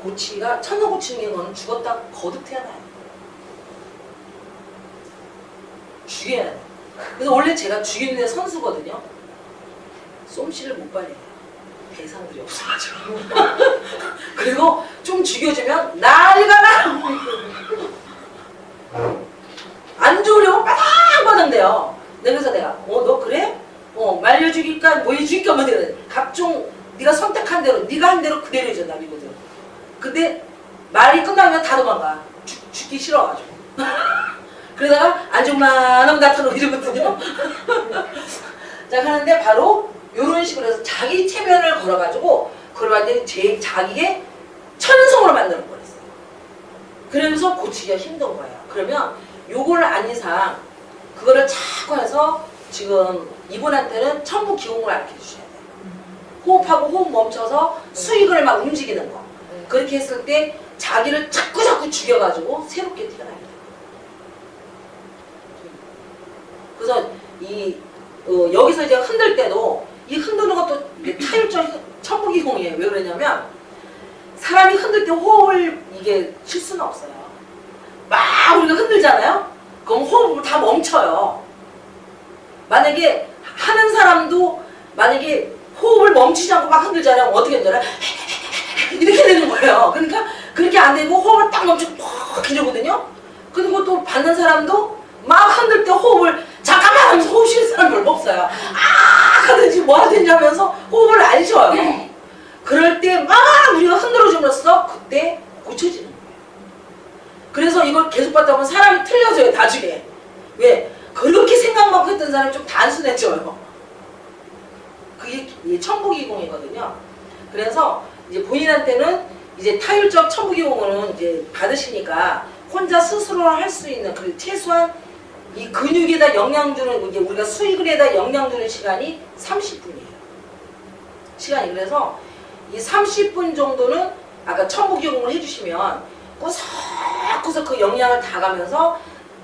고치기가 천사 고치는 거는 죽었다 거듭 태어나요. 죽여야 돼. 그래서 원래 제가 죽이는 데 선수거든요. 솜씨를 못 발휘해요. 대상들이 없어가지고. 그리고 좀 죽여주면 난리가 나. 안 죽으려고 빠당빠당대요. 그래서 내가 너 그래? 말려 죽일까 뭐 해줄까 뭐 내가 각종 네가 선택한 대로 네가 한 대로 그대로 해준다 이거든. 근데 말이 끝나면 다 도망가. 죽기 싫어가지고. 그러다가 안중만하면 나타나고 이러거든요. 자, 하는데 바로 요런 식으로 해서 자기 체면을 걸어가지고 그걸 완전히 자기의 천성으로 만드는 거였어요. 그러면서 고치기가 힘든 거예요. 그러면 요걸 안 이상 그거를 자꾸 해서 지금 이분한테는 천부 기공을 가르쳐 주셔야 돼요. 호흡하고 호흡 멈춰서 수익을 막 움직이는 거. 그렇게 했을 때 자기를 자꾸 죽여가지고 새롭게 태어나요. 그래서 여기서 이제 흔들 때도 이 흔드는 것도 타율적 천부기공이에요. 왜 그러냐면 사람이 흔들 때 호흡을 이게 쉴 수는 없어요. 막 우리가 흔들잖아요. 그럼 호흡을 다 멈춰요. 만약에 하는 사람도 만약에 호흡을 멈추지 않고 막 흔들잖아요. 어떻게 흔들어요? 이렇게 되는 거예요. 그러니까 그렇게 안 되고 호흡을 딱 멈추고 퍽 이러거든요. 그리고 또 받는 사람도 막 흔들 때 호흡을 잠깐만 하면서 호흡 쉬는 사람 별로 없어요. 하든지 뭐 하든지 하면서 호흡을 안 쉬어요. 그럴 때 막 우리가 흔들어줌으로써 그때 고쳐지는 거예요. 그래서 이걸 계속 받다 보면 사람이 틀려져요. 나중에. 왜? 그렇게 생각만 했던 사람이 좀 단순해져요. 그게 천부기공이거든요. 그래서 이제 본인한테는 이제 타율적 천부기공은 이제 받으시니까 혼자 스스로 할 수 있는 그 최소한 이 근육에다 영양 주는 이제 우리가 수익을에다 영양 주는 시간이 30분이에요. 시간이. 그래서 이 30분 정도는 아까 천부기공을 해주시면 구석구석 그 영양을 다 가면서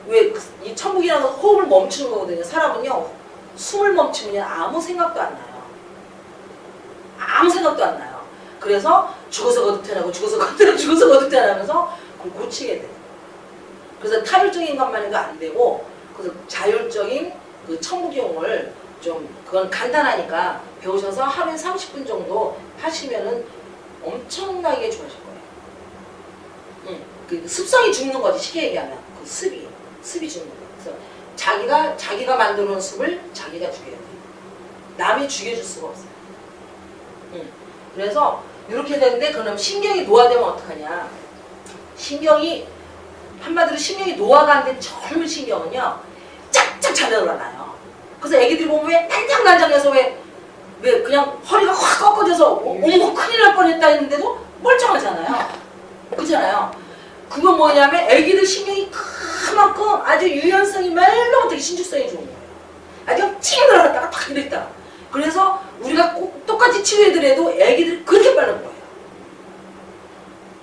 왜 이 천부기라는 건 호흡을 멈추는 거거든요. 사람은요 숨을 멈추면 아무 생각도 안 나요. 아무 생각도 안 나요. 그래서 죽어서 거듭 태어나고 죽어서 거듭 태어나고 죽어서 거듭 태어나면서 그걸 고치게 돼요. 그래서 타율적인 것만은 안 되고 그래서 자율적인 그 천부기공을 좀 그건 간단하니까 배우셔서 하루에 30분 정도 하시면은 엄청나게 좋아질 거예요. 그 습성이 죽는 거지 쉽게 얘기하면 그 습이 죽는 거예요. 그래서 자기가 만들어놓은 습을 자기가 죽여야 돼요. 남이 죽여줄 수가 없어요. 그래서 이렇게 되는데 그럼 신경이 노화되면 어떡하냐? 신경이 한마디로 신경이 노화가 안 된 젊은 신경은요 짝짝 잘 늘어나요. 그래서 애기들이 보면 왜 난장난장해서 왜 그냥 허리가 확 꺾어져서 어머 큰일 날 뻔했다 했는데도 멀쩡하잖아요. 그렇잖아요. 그건 뭐냐면 애기들 신경이 그만큼 아주 유연성이 말로 못하게 신축성이 좋은 거예요. 아주 찡 늘어났다가 탁 이랬다가. 그래서 우리가 꼭 똑같이 치료해드려도 애기들이 그렇게 빠른 거예요.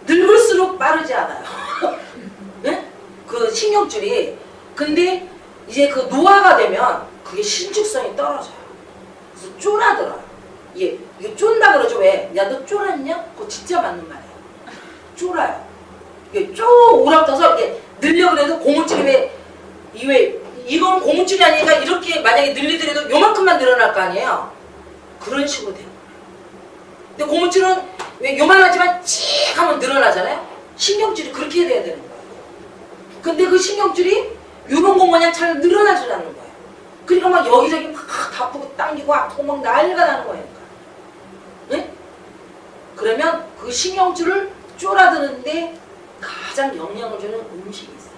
늙을수록 빠르지 않아요. 네? 그 신경줄이. 근데 이제 그 노화가 되면 그게 신축성이 떨어져요. 그래서 쫄아들어요. 이게 쫀다 그러죠. 왜? 야 너 쫄았냐? 그거 진짜 맞는 말이에요. 쫄아요. 이게 쭉 오락떠서 이게 늘려 그래도 고무줄이 이건 고무줄이 아니니까 이렇게 만약에 늘리더라도 요만큼만 늘어날 거 아니에요. 그런 식으로 돼요. 근데 고무줄은 왜 요만하지만 칙 하면 늘어나잖아요. 신경줄이 그렇게 돼야 되는 거예요. 근데 그 신경줄이 요런 거 마냥 잘 늘어나질 않는 거예요. 그러니까 막 여기저기 막 아프고 당기고 아프고 막 난리가 나는 거예요. 네? 그러면 그 신경줄을 쫄아드는데 가장 영향을 주는 음식이 있어요.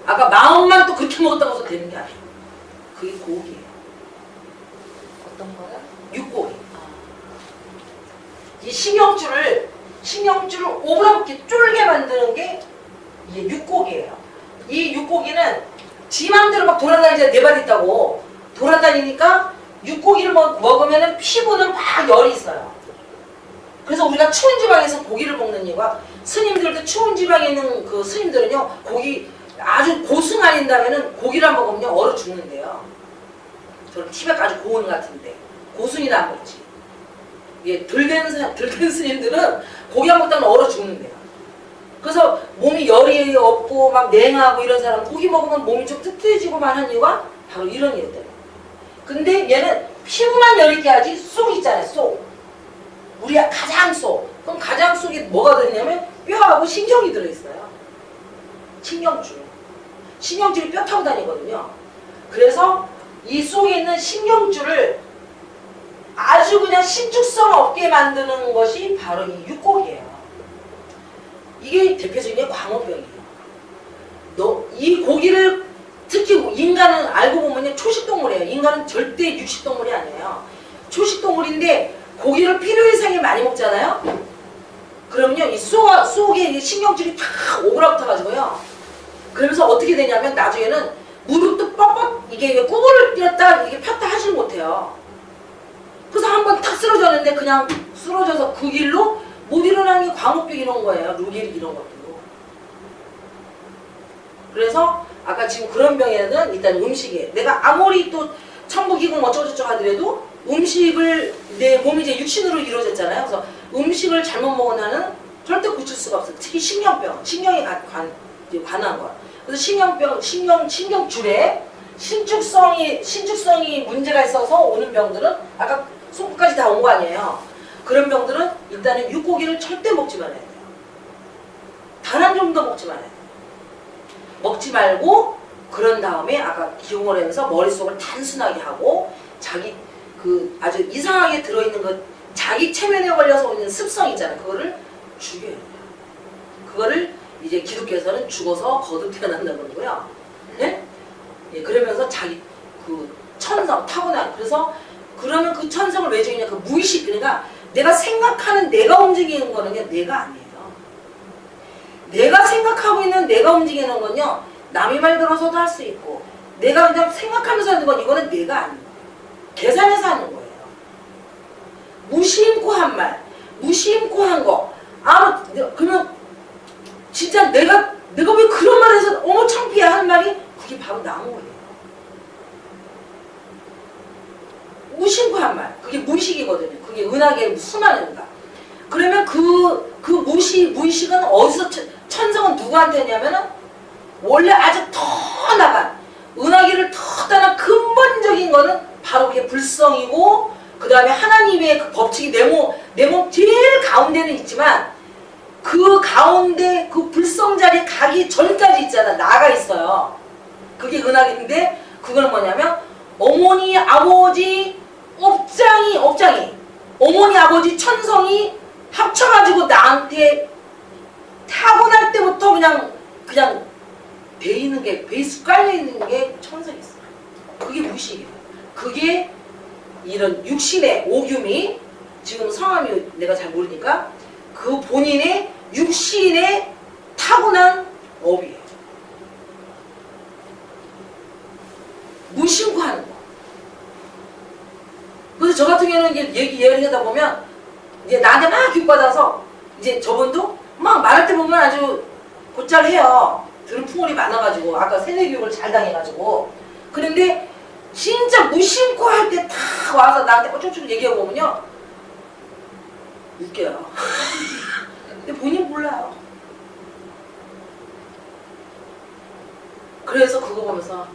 아까 마음만 또 그렇게 먹었다고 해서 되는 게 아니에요. 그게 고기예요. 어떤 거요? 육고기. 이 신경줄을 오브라붙게 쫄게 만드는 게 이게 육고기예요. 이 육고기는 지 맘대로 막 돌아다니잖아요. 네 발 있다고 돌아다니니까 육고기를 먹으면 피부는 막 열이 있어요. 그래서 우리가 추운 지방에서 고기를 먹는 이유가 스님들도 추운 지방에 있는 그 스님들은요 고기 아주 고승아린다면은 고기를 먹으면 얼어 죽는데요. 저는 티벳 아주 고온 같은데 고순이나 안 먹지. 이게 덜 된 스님들은 고기 안 먹다가 얼어 죽는데요. 그래서 몸이 열이 없고 막 냉하고 이런 사람 고기 먹으면 몸이 좀 뜨뜻해지고만 한 이유가 바로 이런 이유 때문에. 근데 얘는 피부만 열 있게 하지 속 있잖아요. 속. 우리가 가장 속. 그럼 가장 속에 뭐가 들어있냐면 뼈하고 신경이 들어있어요. 신경줄. 신경줄이 뼈 타고 다니거든요. 그래서 이 속에 있는 신경줄을 아주 그냥 신축성 없게 만드는 것이 바로 이 육고기예요. 이게 대표적인 게 광우병이에요. 이 고기를 특히 인간은 알고 보면 초식동물이에요. 인간은 절대 육식동물이 아니에요. 초식동물인데 고기를 필요 이상에 많이 먹잖아요. 그러면요 이 속에 신경줄이 다 오그라붙어가지고요. 그러면서 어떻게 되냐면 나중에는 무릎도 뻑뻑 이게 구부를 뛰었다 이게 폈다 하질 못해요. 그래서 한번 탁 쓰러졌는데 그냥 쓰러져서 그 길로 못 일어나는 게 광우병 이런 거예요. 루게릭 이런 것도. 그래서 아까 지금 그런 병에는 일단 음식에 내가 아무리 또 천부기공 어쩌고저쩌고 하더라도 음식을 내 몸이 이제 육신으로 이루어졌잖아요. 그래서 음식을 잘못 먹은 한은 절대 고칠 수가 없어요. 특히 신경병, 신경에 관한 거야. 그래서 신경병, 신경줄에 신축성이 문제가 있어서 오는 병들은 아까 손끝까지 다 온 거 아니에요. 그런 병들은 일단은 육고기를 절대 먹지 말아야 돼요. 단 한 점도 먹지 말아야 돼요. 먹지 말고 그런 다음에 아까 기용을 하면서 머릿속을 단순하게 하고 자기 그 아주 이상하게 들어있는 것 자기 체면에 걸려서 오는 습성 있잖아요. 그거를 죽여야 돼요. 그거를 이제 기독교에서는 죽어서 거듭 태어난다는 거고요. 네? 예, 그러면서 자기 그 천성 타고난 그래서 그러면 그 천성을 왜 죽이냐 그 무의식 그러니까 내가 생각하는 내가 움직이는 거는 내가 아니에요. 내가 생각하고 있는 내가 움직이는 건요 남이 말 들어서도 할 수 있고 내가 그냥 생각하면서 하는 건 이거는 내가 아니에요. 계산해서 하는 거예요. 무심코 한 말, 무심코 한 거 그러면 진짜 내가 왜 그런 말을 해서 어머 창피해 하는 말이 그게 바로 나온 거예요. 무심코 한 말, 그게 무의식이거든요. 그게 은하계 수많은가. 그러면 그 무의식은 어디서 천성은 누구한테 했냐면은 원래 아주 더 나간 은하계를 더 나간 근본적인 거는 바로 그게 불성이고 그 다음에 하나님의 그 법칙이 내 몸 제일 가운데는 있지만 그 가운데 그 불성 자리에 가기 전까지 있잖아. 나가 있어요. 그게 은하계인데 그거는 뭐냐면 어머니 아버지 업장이 어머니 아버지 천성이 합쳐가지고 나한테 타고날 때부터 그냥 돼 있는 게 베이스 깔려 있는 게 천성이 있어요. 그게 무의식이에요. 그게 이런 육신의 오뷐이 지금 성함이 내가 잘 모르니까 그 본인의 육신의 타고난 업이에요. 무심코 하는 거. 그래서 저 같은 경우는 이제 얘기를 하다 보면 이제 나한테 막 교육받아서 이제 저분도 막 말할 때 보면 아주 곧잘 해요. 들은 풍월이 많아가지고 아까 세뇌교육을 잘 당해가지고 그런데 진짜 무심코 할 때 다 와서 나한테 어쩌고저쩌고 얘기하고 보면요 웃겨요. 근데 본인 몰라요. 그래서 그거 보면서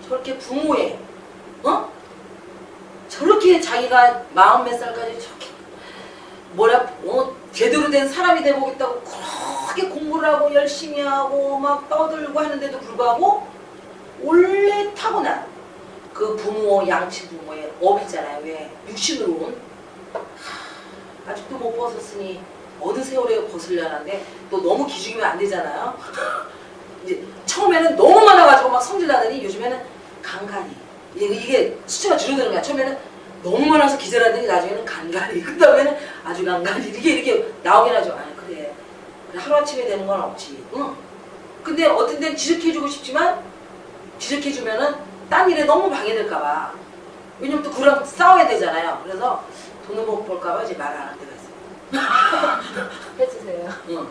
저렇게 부모에 저렇게 자기가 40 몇 살까지 저렇게 제대로 된 사람이 되보겠다고 그렇게 공부를 하고 열심히 하고 막 떠들고 하는데도 불구하고 원래 타고난 그 부모 양치 부모의 업 있잖아요. 왜 육신으로 온 아직도 못 벗었으니 어느 세월에 벗으려는데 또 너무 기죽이면 안 되잖아요. 이제 처음에는 너무 많아가지고 막 성질나더니 요즘에는 간간히 이게 수치가 줄어드는 거야. 처음에는 너무 많아서 기절하더니 나중에는 간간히 그 다음에는 아주 간간히 이렇게 나오긴 하죠. 아 그래 하루아침에 되는 건 없지. 응. 근데 어떤 데는 지적해주고 싶지만 지적해주면은 딴 일에 너무 방해될까봐 왜냐면 또 그랑 싸워야 되잖아요. 그래서 돈을 못 벌까봐 이제 말 안 할 때가 있어요. 해주세요. 응.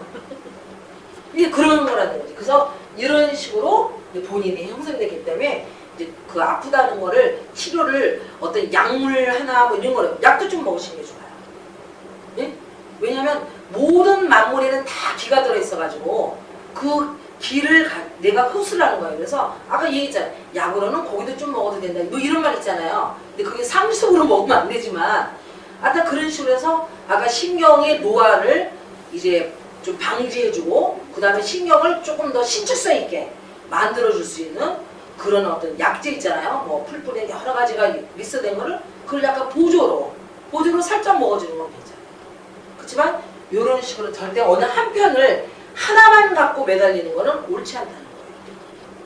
이게 그런 거라는 거지. 그래서 이런 식으로 본인이 형성되기 때문에 이제 그 아프다는 거를 치료를 어떤 약물 하나 뭐 이런 거를 약도 좀 먹으시는 게 좋아요. 왜냐면 모든 만물에는 다 기가 들어있어가지고 그 기를 내가 흡수를 하는 거예요. 그래서 아까 얘기했잖아요. 약으로는 고기도 좀 먹어도 된다. 뭐 이런 말 있잖아요. 근데 그게 상식으로 먹으면 안 되지만 아까 그런 식으로 해서 아까 신경의 노화를 이제 좀 방지해주고 그 다음에 신경을 조금 더 신축성 있게 만들어줄 수 있는 그런 어떤 약재 있잖아요. 뭐 풀뿌리 여러 가지가 믹스된 거를 그걸 약간 보조로 살짝 먹어주는 건 괜찮아요. 그렇지만 이런 식으로 절대 어느 한 편을 하나만 갖고 매달리는 거는 옳지 않다는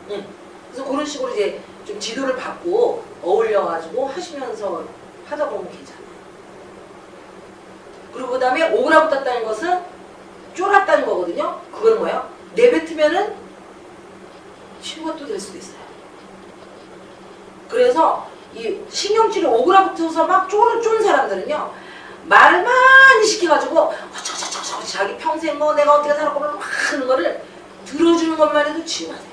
거예요. 그래서 그런 식으로 이제 좀 지도를 받고 어울려가지고 하시면서 하다 보면 괜찮아요. 그리고 그 다음에 오그라붙었다는 것은 쫄았다는 거거든요. 그건 뭐예요? 내뱉으면은 치료가 또 될 수도 있어요. 그래서 이 신경질이 오그라붙어서 막 쫀 사람들은요, 말을 많이 시켜가지고 자기 평생 뭐 내가 어떻게 살았고 막 하는 거를 들어주는 것만 해도 치유하세요.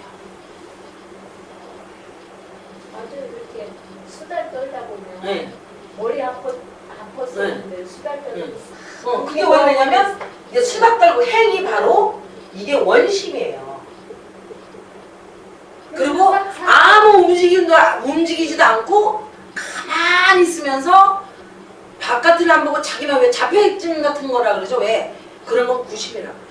맞아요. 이렇게 수달 떨다 보면 네. 머리 아팠었는데 수달 떨고 그게 왜 그러냐면 이제 수박 떨고 핵이 바로 이게 원심이에요. 그리고 아무 움직이지도 않고 가만히 있으면서 바깥을 안 보고 자기만 왜 자폐증 같은 거라 그러죠? 왜? 그런 건 구심이라고 해요.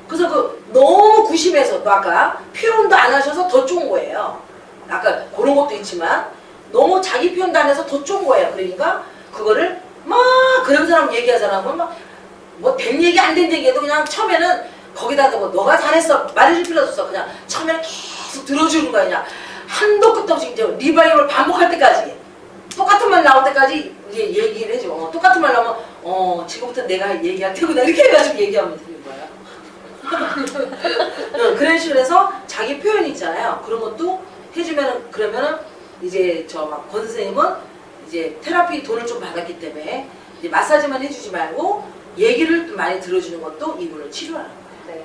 그래서 그 너무 구심해서 또 아까 표현도 안 하셔서 더 좋은 거예요. 아까 그런 것도 있지만 너무 자기 표현도 안 해서 더 좋은 거예요. 그러니까 그거를 막 그런 사람 얘기하잖아. 뭐 된 얘기 안 된 얘기해도 그냥 처음에는 거기다 뭐 너가 잘했어 말해줄 필요 없어. 그냥 처음에는 계속 들어주는 거야. 그냥 한도 끝도 없이 이제 리바이벌 반복할 때까지 똑같은 말 나올 때까지 이제 얘기를 해줘. 똑같은 말 나오면 지금부터 내가 얘기할 테구나 이렇게 해가지고 얘기하면 되는 거야. 그런 식으로 해서 자기 표현 있잖아요. 그런 것도 해주면은 그러면은 이제 저 막 권 선생님은 이제 테라피 돈을 좀 받았기 때문에 이제 마사지만 해주지 말고 얘기를 많이 들어주는 것도 이분을 치료하는 거예요.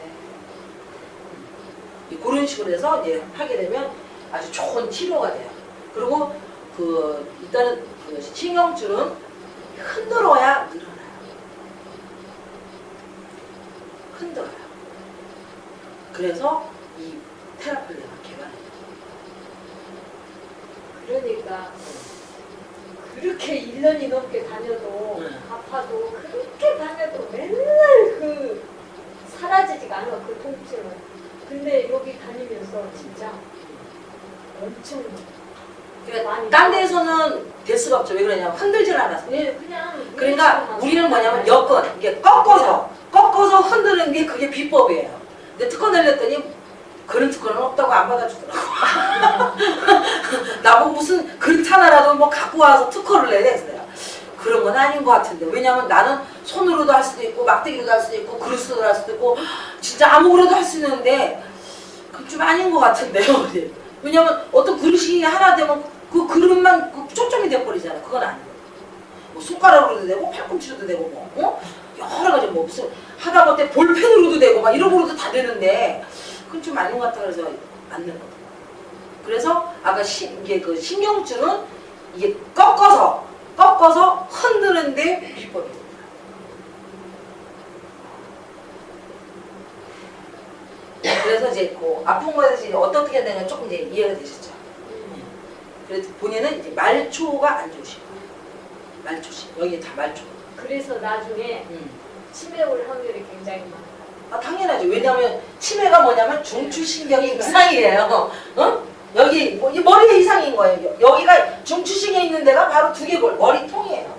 네. 그런 식으로 해서 이제 하게 되면 아주 좋은 치료가 돼요. 그리고 일단은 그 신경줄은 흔들어야 늘어나요. 흔들어요. 그래서 이 테라피를 내가 개발해요. 그러니까 그렇게 1년이 넘게 다녀도 아파도 그렇게 다녀도 맨날 사라지지가 않아 그 통증은. 근데 여기 다니면서 진짜 엄청 많이 딴 데에서는 될 수가 없죠. 왜 그러냐면 흔들질 않아서. 네, 그냥 그러니까 우리는 뭐냐면 여건 이게 꺾어서 흔드는 게 그게 비법이에요. 근데 특허 내렸더니 그런 특허는 없다고 안 받아주더라고. 나보고 무슨 그릇 하나라도 뭐 갖고 와서 특허를 내야 돼. 그런 건 아닌 것 같은데. 왜냐면 나는 손으로도 할 수도 있고 막대기로도 할 수도 있고 그릇으로도 할 수도 있고 진짜 아무거나도 할 수 있는데 그건 좀 아닌 것 같은데요. 왜냐면 어떤 그릇이 하나 되면 그 그릇만 초점이 돼버리잖아. 그건 아니에요. 뭐 손가락으로도 되고 팔꿈치로도 되고 뭐 여러 가지 뭐 무슨 하다못해 볼펜으로도 되고 막 이런 거로도 다 되는데 그건 좀 아닌 것 같아. 그래서 안 되는 거예요. 그래서 아까 이게 그 신경줄은 이게 꺾어서 흔드는데 비법입니다. 그래서 이제 그 아픈 거에 대해서 이제 어떻게 해야 되냐 조금 이제 이해가 되셨죠? 그래서 본인은 이제 말초가 안 좋으신 거예요. 말초시 여기 다 말초. 그래서 나중에 치매 올 확률이 굉장히 많아요. 아 당연하죠. 왜냐하면 치매가 뭐냐면 중추신경이 이상이에요. 여기 이 머리에 이상인 거예요. 여기가 중추신경이 있는 데가 바로 두 개 머리통이에요.